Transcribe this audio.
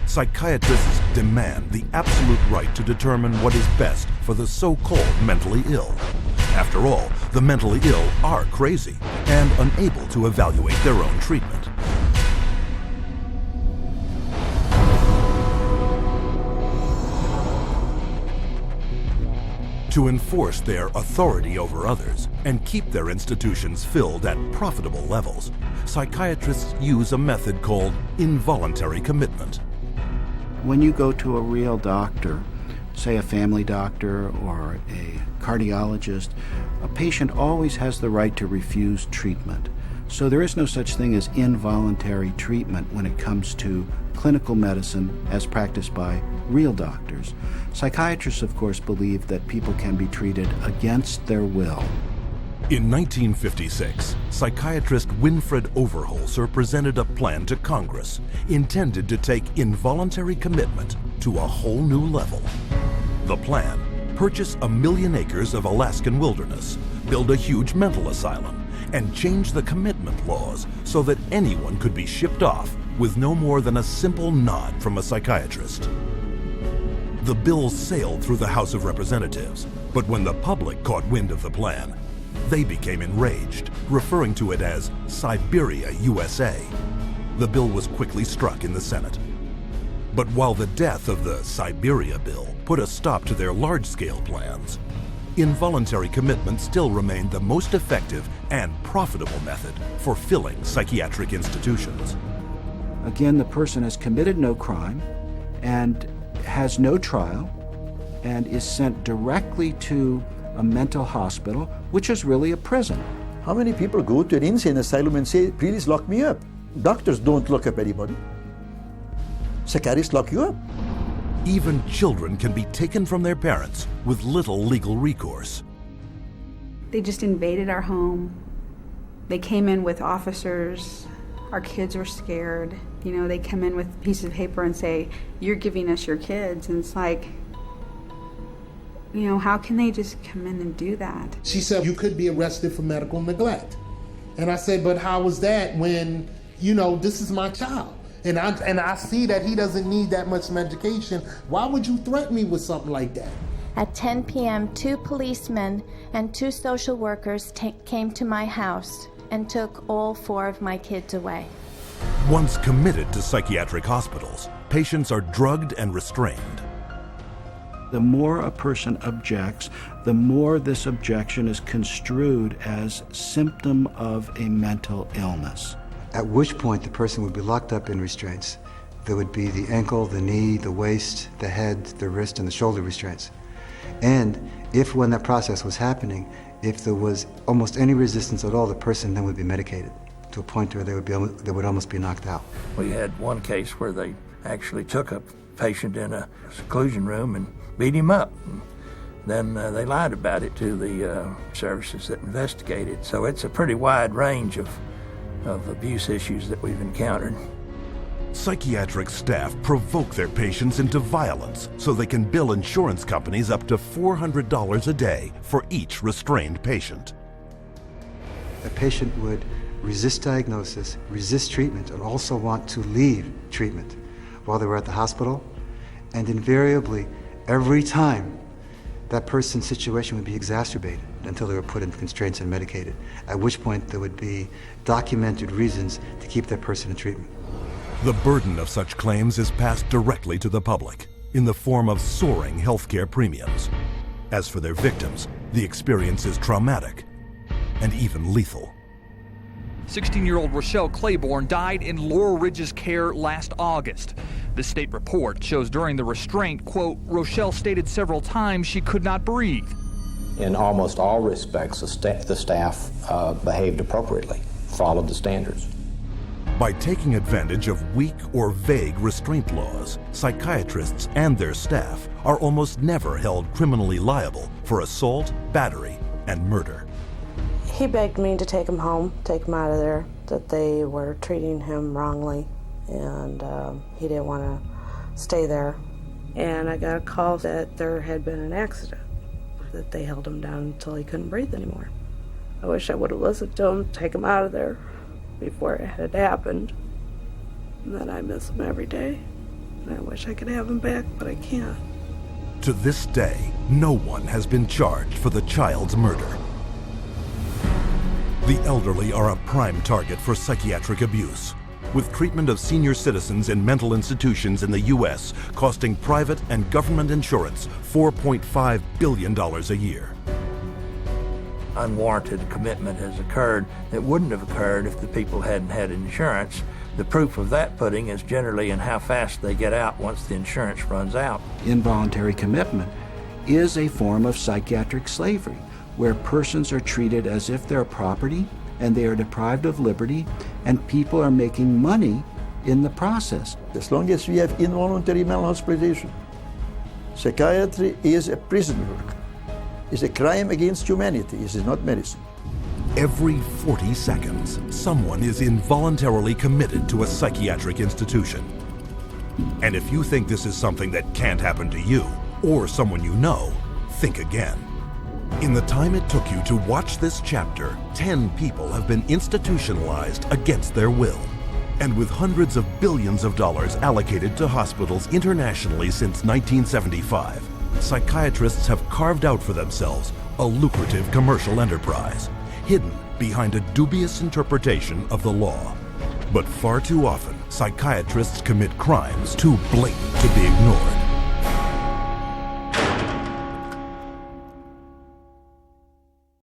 Psychiatrists demand the absolute right to determine what is best for the so-called mentally ill. After all, the mentally ill are crazy and unable to evaluate their own treatment. To enforce their authority over others and keep their institutions filled at profitable levels, psychiatrists use a method called involuntary commitment. When you go to a real doctor, say a family doctor or a cardiologist, a patient always has the right to refuse treatment. So there is no such thing as involuntary treatment when it comes to clinical medicine as practiced by real doctors. Psychiatrists, of course, believe that people can be treated against their will. In 1956, psychiatrist Winfred Overholser presented a plan to Congress intended to take involuntary commitment to a whole new level. The plan: purchase 1 million acres of Alaskan wilderness, build a huge mental asylum, and change the commitment laws so that anyone could be shipped off with no more than a simple nod from a psychiatrist. The bill sailed through the House of Representatives, but when the public caught wind of the plan, they became enraged, referring to it as Siberia, USA. The bill was quickly struck in the Senate. But while the death of the Siberia bill put a stop to their large-scale plans, involuntary commitment still remained the most effective and profitable method for filling psychiatric institutions. Again, the person has committed no crime and has no trial and is sent directly to a mental hospital, which is really a prison. How many people go to an insane asylum and say, please lock me up? Doctors don't lock up anybody. Psychiatrists lock you up. Even children can be taken from their parents with little legal recourse. They just invaded our home. They came in with officers. Our kids were scared. You know, they come in with a piece of paper and say, you're giving us your kids. And it's like, you know, how can they just come in and do that? She said, you could be arrested for medical neglect. And I said, but how is that when, you know, this is my child? And I see that he doesn't need that much medication. Why would you threaten me with something like that? At 10 p.m., 2 policemen and 2 social workers came to my house and took all 4 of my kids away. Once committed to psychiatric hospitals, patients are drugged and restrained. The more a person objects, the more this objection is construed as symptom of a mental illness. At which point the person would be locked up in restraints. There would be the ankle, the knee, the waist, the head, the wrist, and the shoulder restraints. And if when that process was happening, if there was almost any resistance at all, the person then would be medicated to a point where they would almost be knocked out. We had one case where they actually took a patient in a seclusion room and beat him up. Then they lied about it to the services that investigated. So it's a pretty wide range of abuse issues that we've encountered. Psychiatric staff provoke their patients into violence so they can bill insurance companies up to $400 a day for each restrained patient. A patient would resist diagnosis, resist treatment, and also want to leave treatment while they were at the hospital. And invariably, every time, that person's situation would be exacerbated until they were put in constraints and medicated, at which point there would be documented reasons to keep that person in treatment. The burden of such claims is passed directly to the public in the form of soaring healthcare premiums. As for their victims, the experience is traumatic and even lethal. 16-year-old Rochelle Claiborne died in Laurel Ridge's care last August. The state report shows during the restraint, quote, Rochelle stated several times she could not breathe. In almost all respects, the staff behaved appropriately, followed the standards. By taking advantage of weak or vague restraint laws, psychiatrists and their staff are almost never held criminally liable for assault, battery, and murder. He begged me to take him home, take him out of there, that they were treating him wrongly, and he didn't want to stay there. And I got a call that there had been an accident, that they held him down until he couldn't breathe anymore. I wish I would have listened to him, take him out of there before it had happened. And then I miss him every day. And I wish I could have him back, but I can't. To this day, no one has been charged for the child's murder. The elderly are a prime target for psychiatric abuse, with treatment of senior citizens in mental institutions in the U.S. costing private and government insurance $4.5 billion a year. Unwarranted commitment has occurred that wouldn't have occurred if the people hadn't had insurance. The proof of that pudding is generally in how fast they get out once the insurance runs out. Involuntary commitment is a form of psychiatric slavery, where persons are treated as if they're property and they are deprived of liberty, and people are making money in the process. As long as we have involuntary mental hospitalization, psychiatry is a prison work. It's a crime against humanity. It is not medicine. Every 40 seconds, someone is involuntarily committed to a psychiatric institution. And if you think this is something that can't happen to you or someone you know, think again. In the time it took you to watch this chapter, 10 people have been institutionalized against their will. And with hundreds of billions of dollars allocated to hospitals internationally since 1975, psychiatrists have carved out for themselves a lucrative commercial enterprise, hidden behind a dubious interpretation of the law. But far too often, psychiatrists commit crimes too blatant to be ignored.